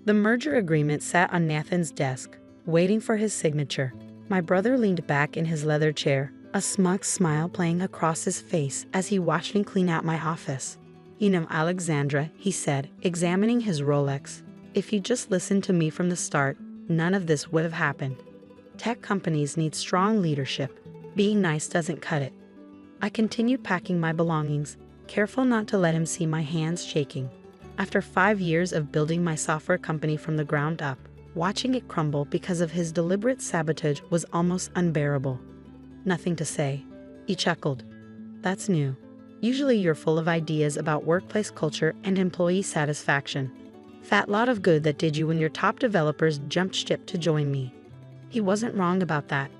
The merger agreement sat on Nathan's desk, waiting for his signature. My brother leaned back in his leather chair, a smug smile playing across his face as he watched me clean out my office. "You know, Alexandra," he said, examining his Rolex, "if you just listened to me from the start, none of this would have happened. Tech companies need strong leadership. Being nice doesn't cut it." I continued packing my belongings, careful not to let him see my hands shaking. After 5 years of building my software company from the ground up, watching it crumble because of his deliberate sabotage was almost unbearable. "Nothing to say," he chuckled. "That's new. Usually you're full of ideas about workplace culture and employee satisfaction. Fat lot of good that did you when your top developers jumped ship to join me." He wasn't wrong about that.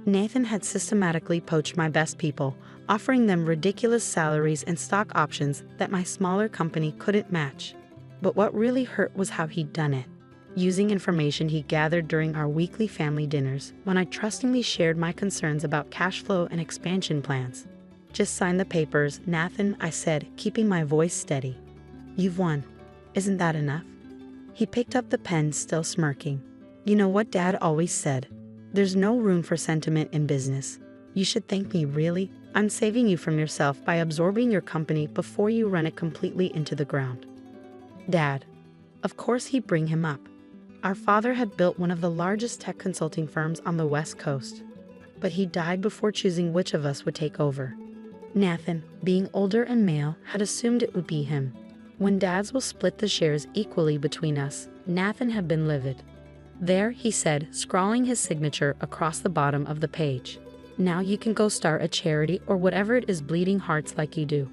Nathan had systematically poached my best people, offering them ridiculous salaries and stock options that my smaller company couldn't match. But what really hurt was how he'd done it. Using information he gathered during our weekly family dinners, when I trustingly shared my concerns about cash flow and expansion plans. "Just sign the papers, Nathan," I said, keeping my voice steady. "You've won. Isn't that enough?" He picked up the pen, still smirking. "You know what Dad always said? There's no room for sentiment in business. You should thank me, really. I'm saving you from yourself by absorbing your company before you run it completely into the ground." Dad. Of course he'd bring him up. Our father had built one of the largest tech consulting firms on the West Coast. But he died before choosing which of us would take over. Nathan, being older and male, had assumed it would be him. When Dads will split the shares equally between us, Nathan had been livid. "There," he said, scrawling his signature across the bottom of the page. "Now you can go start a charity or whatever it is bleeding hearts like you do."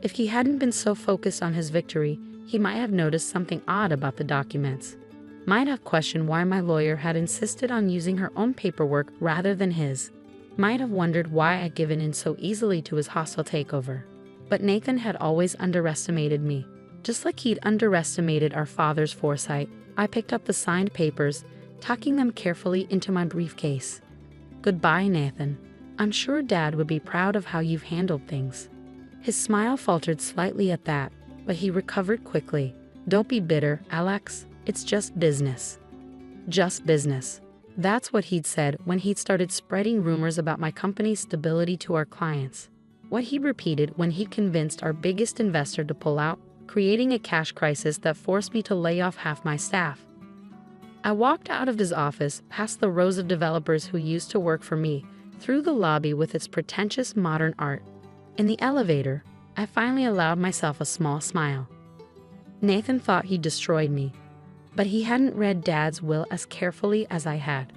If he hadn't been so focused on his victory, he might have noticed something odd about the documents. Might have questioned why my lawyer had insisted on using her own paperwork rather than his. Might have wondered why I'd given in so easily to his hostile takeover. But Nathan had always underestimated me. Just like he'd underestimated our father's foresight, I picked up the signed papers, tucking them carefully into my briefcase. "Goodbye, Nathan. I'm sure Dad would be proud of how you've handled things." His smile faltered slightly at that, but he recovered quickly. "Don't be bitter, Alex. It's just business." Just business. That's what he'd said when he'd started spreading rumors about my company's stability to our clients. What he repeated when he convinced our biggest investor to pull out, creating a cash crisis that forced me to lay off half my staff. I walked out of his office, past the rows of developers who used to work for me, through the lobby with its pretentious modern art. In the elevator, I finally allowed myself a small smile. Nathan thought he'd destroyed me, but he hadn't read Dad's will as carefully as I had.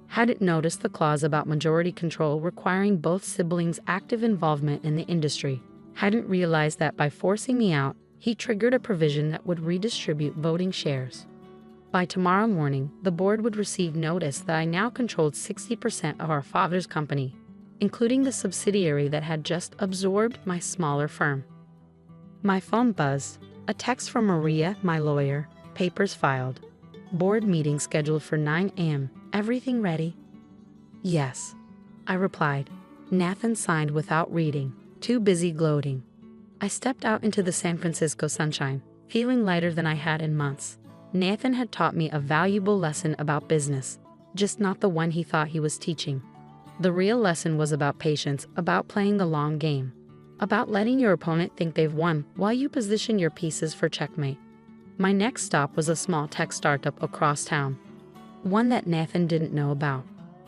Hadn't noticed the clause about majority control requiring both siblings' active involvement in the industry. Hadn't realized that by forcing me out, he triggered a provision that would redistribute voting shares. By tomorrow morning, the board would receive notice that I now controlled 60% of our father's company, including the subsidiary that had just absorbed my smaller firm. My phone buzzed. A text from Maria, my lawyer. Papers filed. Board meeting scheduled for 9 a.m. Everything ready? "Yes," I replied. Nathan signed without reading, too busy gloating. I stepped out into the San Francisco sunshine, feeling lighter than I had in months. Nathan had taught me a valuable lesson about business, just not the one he thought he was teaching. The real lesson was about patience, about playing the long game, about letting your opponent think they've won while you position your pieces for checkmate. My next stop was a small tech startup across town, one that Nathan didn't know about,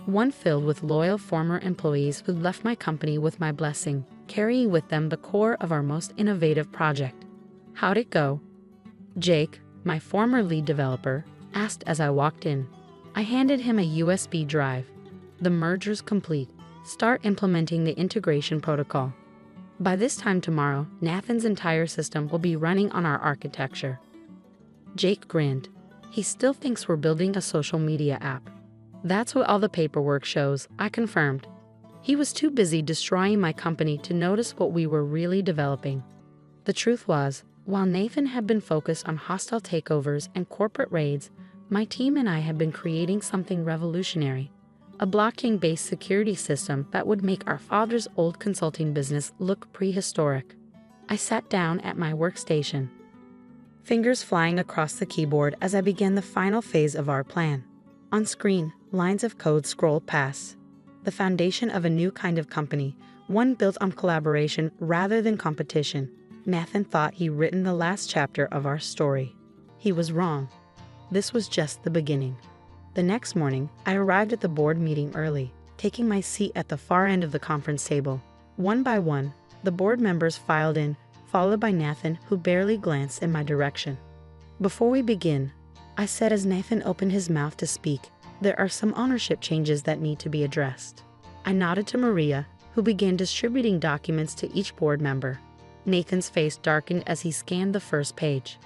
one filled with loyal former employees who left my company with my blessing, carrying with them the core of our most innovative project. "How'd it go?" Jake, my former lead developer, asked as I walked in. I handed him a USB drive. "The merger's complete. Start implementing the integration protocol. By this time tomorrow, Nathan's entire system will be running on our architecture." Jake grinned. "He still thinks we're building a social media app." "That's what all the paperwork shows," I confirmed. He was too busy destroying my company to notice what we were really developing. The truth was, while Nathan had been focused on hostile takeovers and corporate raids, my team and I had been creating something revolutionary. A blockchain-based security system that would make our father's old consulting business look prehistoric. I sat down at my workstation. fingers flying across the keyboard as I began the final phase of our plan. On screen, lines of code scrolled past. The foundation of a new kind of company, one built on collaboration rather than competition. Nathan thought he'd written the last chapter of our story. He was wrong. This was just the beginning. The next morning, I arrived at the board meeting early, taking my seat at the far end of the conference table. One by one, the board members filed in, followed by Nathan, who barely glanced in my direction. "Before we begin," I said as Nathan opened his mouth to speak, "there are some ownership changes that need to be addressed." I nodded to Maria, who began distributing documents to each board member. Nathan's face darkened as he scanned the first page.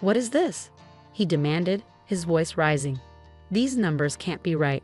"What is this?" he demanded, his voice rising. "These numbers can't be right."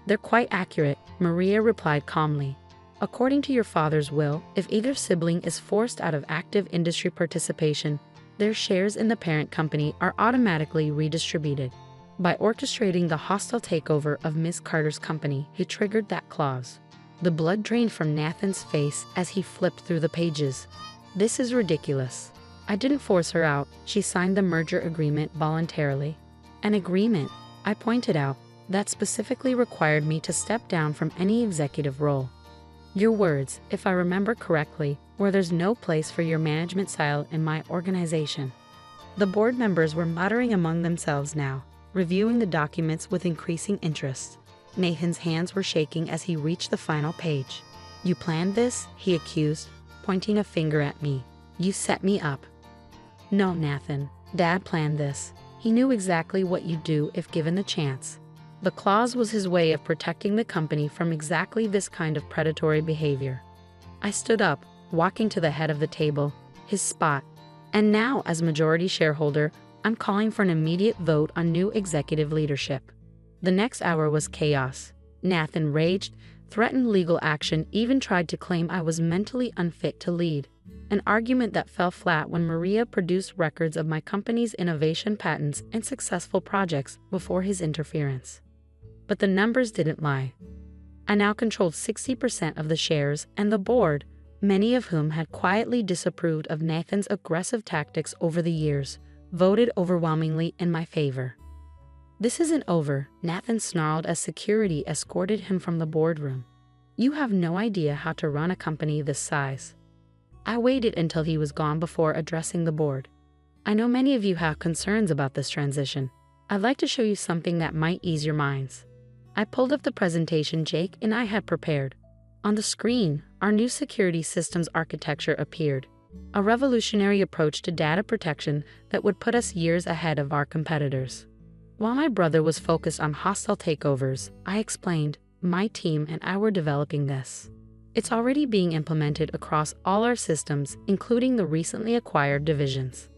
"They're quite accurate," Maria replied calmly. "According to your father's will, if either sibling is forced out of active industry participation, their shares in the parent company are automatically redistributed. By orchestrating the hostile takeover of Miss Carter's company, he triggered that clause." The blood drained from Nathan's face as he flipped through the pages. "This is ridiculous. I didn't force her out. She signed the merger agreement voluntarily." "An agreement," I pointed out, "that specifically required me to step down from any executive role." "Your words, if I remember correctly, were there's no place for your management style in my organization." The board members were muttering among themselves now, reviewing the documents with increasing interest. Nathan's hands were shaking as he reached the final page. "You planned this?" he accused, pointing a finger at me. "You set me up." "No, Nathan, Dad planned this. He knew exactly what you'd do if given the chance." The clause was his way of protecting the company from exactly this kind of predatory behavior. I stood up, walking to the head of the table, his spot. "And now, as majority shareholder, I'm calling for an immediate vote on new executive leadership." The next hour was chaos. Nathan raged, threatened legal action, even tried to claim I was mentally unfit to lead. An argument that fell flat when Maria produced records of my company's innovation patents and successful projects before his interference. But the numbers didn't lie. I now controlled 60% of the shares, and the board, many of whom had quietly disapproved of Nathan's aggressive tactics over the years, voted overwhelmingly in my favor. "This isn't over," Nathan snarled as security escorted him from the boardroom. "You have no idea how to run a company this size." I waited until he was gone before addressing the board. "I know many of you have concerns about this transition. I'd like to show you something that might ease your minds." I pulled up the presentation Jake and I had prepared. On the screen, our new security systems architecture appeared, a revolutionary approach to data protection that would put us years ahead of our competitors. While my brother was focused on hostile takeovers, I explained, "My team and I were developing this. It's already being implemented across all our systems, including the recently acquired divisions."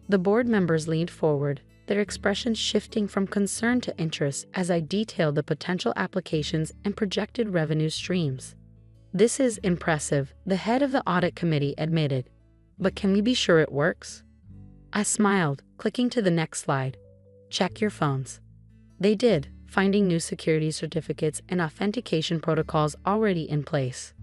The board members leaned forward, their expressions shifting from concern to interest as I detailed the potential applications and projected revenue streams. "This is impressive," the head of the audit committee admitted. "But can we be sure it works?" I smiled, clicking to the next slide. "Check your phones." They did, finding new security certificates and authentication protocols already in place.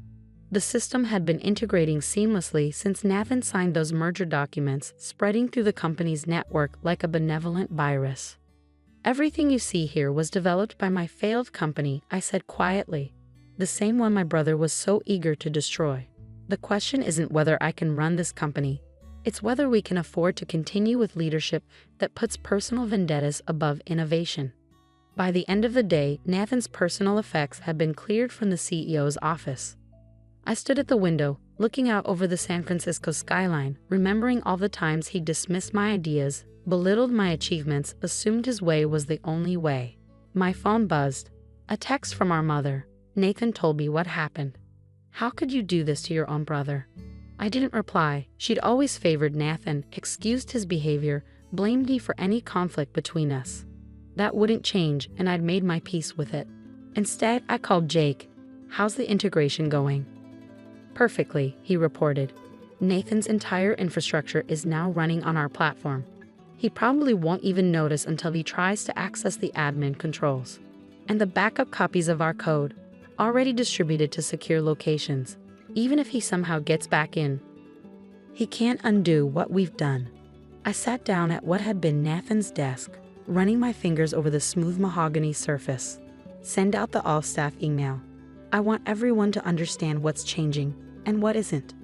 The system had been integrating seamlessly since Nathan signed those merger documents, spreading through the company's network like a benevolent virus. "Everything you see here was developed by my failed company," I said quietly, "the same one my brother was so eager to destroy. The question isn't whether I can run this company. It's whether we can afford to continue with leadership that puts personal vendettas above innovation." By the end of the day, Nathan's personal effects had been cleared from the CEO's office. I stood at the window, looking out over the San Francisco skyline, remembering all the times he dismissed my ideas, belittled my achievements, assumed his way was the only way. My phone buzzed. A text from our mother. Nathan told me what happened. "How could you do this to your own brother?" I didn't reply. She'd always favored Nathan, excused his behavior, blamed me for any conflict between us. That wouldn't change, and I'd made my peace with it. Instead, I called Jake. "How's the integration going?" "Perfectly," he reported. "Nathan's entire infrastructure is now running on our platform. He probably won't even notice until he tries to access the admin controls. And the backup copies of our code, already distributed to secure locations. Even if he somehow gets back in, he can't undo what we've done." I sat down at what had been Nathan's desk, running my fingers over the smooth mahogany surface. Send out the all-staff email. I want everyone to understand what's changing and what isn't.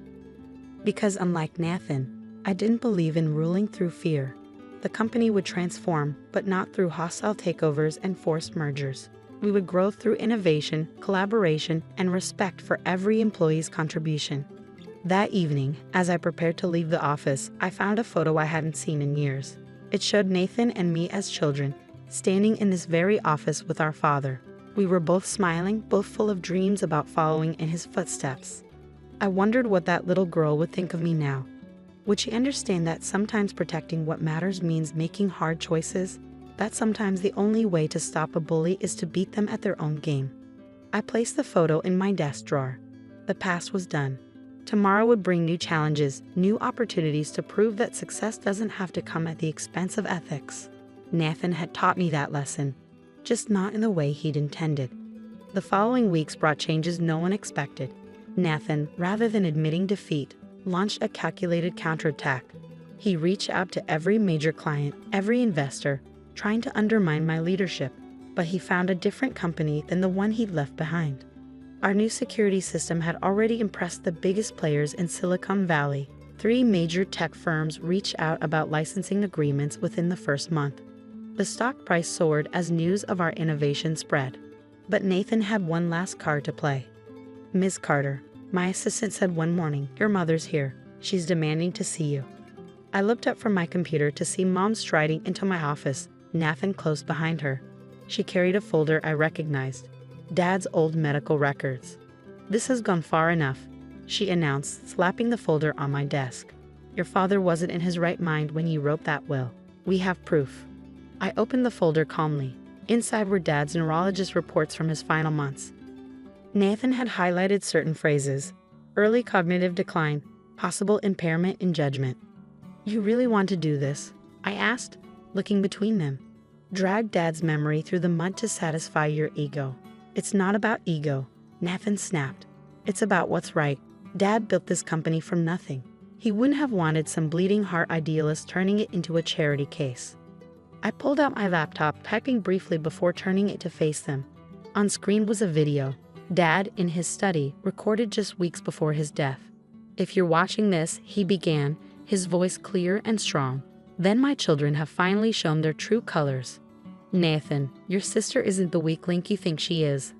Because unlike Nathan, I didn't believe in ruling through fear. The company would transform, but not through hostile takeovers and forced mergers. We would grow through innovation, collaboration, and respect for every employee's contribution. That evening, as I prepared to leave the office, I found a photo I hadn't seen in years. It showed Nathan and me as children, standing in this very office with our father. We were both smiling, both full of dreams about following in his footsteps. I wondered what that little girl would think of me now. Would she understand that sometimes protecting what matters means making hard choices? That sometimes the only way to stop a bully is to beat them at their own game. I placed the photo in my desk drawer. The past was done. Tomorrow would bring new challenges, new opportunities to prove that success doesn't have to come at the expense of ethics. Nathan had taught me that lesson, just not in the way he'd intended. The following weeks brought changes no one expected. Nathan, rather than admitting defeat, launched a calculated counterattack. He reached out to every major client, every investor, trying to undermine my leadership, but he found a different company than the one he'd left behind. Our new security system had already impressed the biggest players in Silicon Valley. 3 major tech firms reached out about licensing agreements within the first month. The stock price soared as news of our innovation spread. But Nathan had one last card to play. "Ms. Carter," my assistant said one morning, "your mother's here. She's demanding to see you." I looked up from my computer to see Mom striding into my office, Nathan close behind her. She carried a folder I recognized. Dad's old medical records. "This has gone far enough," she announced, slapping the folder on my desk. "Your father wasn't in his right mind when he wrote that will. We have proof." I opened the folder calmly. Inside were Dad's neurologist reports from his final months. Nathan had highlighted certain phrases: early cognitive decline, possible impairment in judgment. "You really want to do this?" I asked, looking between them. "Drag Dad's memory through the mud to satisfy your ego." "It's not about ego," Nathan snapped. "It's about what's right. Dad built this company from nothing. He wouldn't have wanted some bleeding heart idealist turning it into a charity case." I pulled out my laptop, typing briefly before turning it to face them. On screen was a video. Dad, in his study, recorded just weeks before his death. "If you're watching this," he began, his voice clear and strong, "then my children have finally shown their true colors. Nathan, your sister isn't the weak link you think she is.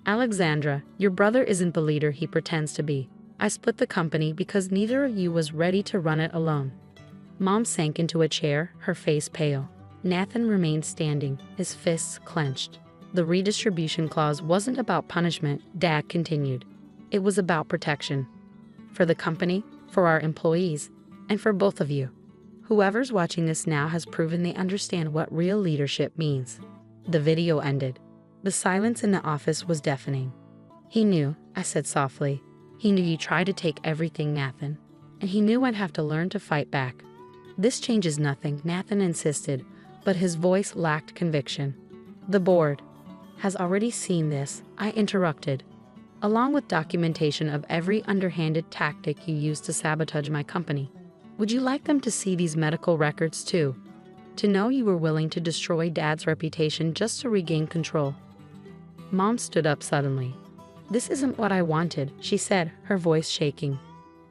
Alexandra, your brother isn't the leader he pretends to be. I split the company because neither of you was ready to run it alone." Mom sank into a chair, her face pale. Nathan remained standing, his fists clenched. "The redistribution clause wasn't about punishment," Dad continued. "It was about protection. For the company, for our employees, and for both of you. Whoever's watching this now has proven they understand what real leadership means." The video ended. The silence in the office was deafening. "He knew," I said softly. "He knew you tried to take everything, Nathan. And he knew I'd have to learn to fight back." "This changes nothing," Nathan insisted, but his voice lacked conviction. "The board has already seen this," I interrupted, "along with documentation of every underhanded tactic you used to sabotage my company. Would you like them to see these medical records too? To know you were willing to destroy Dad's reputation just to regain control?" Mom stood up suddenly. "This isn't what I wanted," she said, her voice shaking.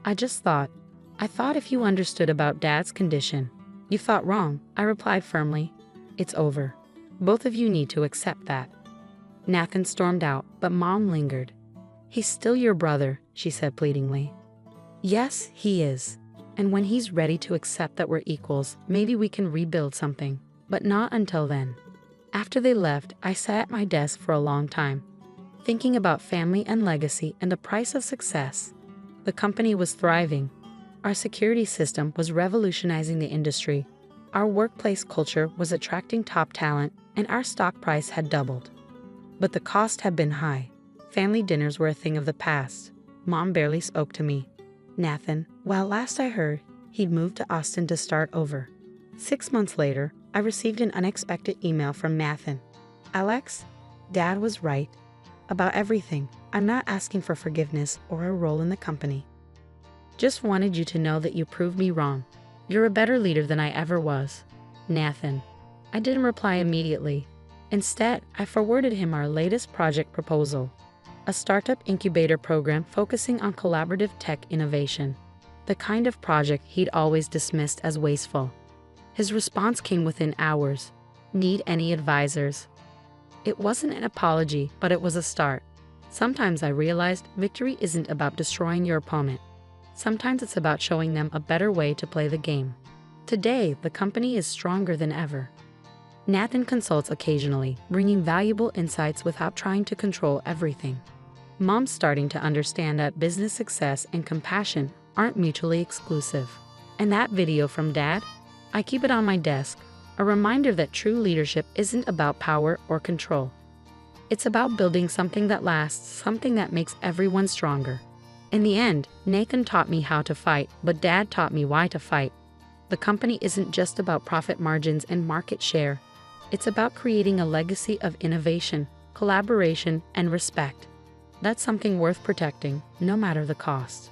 I thought if you understood about Dad's condition." "You thought wrong," I replied firmly. "It's over. Both of you need to accept that." Nathan stormed out, but Mom lingered. "He's still your brother," she said pleadingly. "Yes, he is. And when he's ready to accept that we're equals, maybe we can rebuild something. But not until then." After they left, I sat at my desk for a long time, thinking about family and legacy and the price of success. The company was thriving. Our security system was revolutionizing the industry. Our workplace culture was attracting top talent, and our stock price had doubled. But the cost had been high. Family dinners were a thing of the past. Mom barely spoke to me. Nathan, well, last I heard, he'd moved to Austin to start over. 6 months later, I received an unexpected email from Nathan. "Alex, Dad was right about everything. I'm not asking for forgiveness or a role in the company. Just wanted you to know that you proved me wrong. You're a better leader than I ever was, Nathan. I didn't reply immediately. Instead, I forwarded him our latest project proposal, a startup incubator program focusing on collaborative tech innovation, the kind of project he'd always dismissed as wasteful. His response came within hours. Need any advisors? It wasn't an apology, but it was a start. Sometimes I realized victory isn't about destroying your opponent. Sometimes it's about showing them a better way to play the game. Today, the company is stronger than ever. Nathan consults occasionally, bringing valuable insights without trying to control everything. Mom's starting to understand that business success and compassion aren't mutually exclusive. And that video from Dad? I keep it on my desk, a reminder that true leadership isn't about power or control. It's about building something that lasts, something that makes everyone stronger. In the end, Nathan taught me how to fight, but Dad taught me why to fight. The company isn't just about profit margins and market share. It's about creating a legacy of innovation, collaboration, and respect. That's something worth protecting, no matter the cost.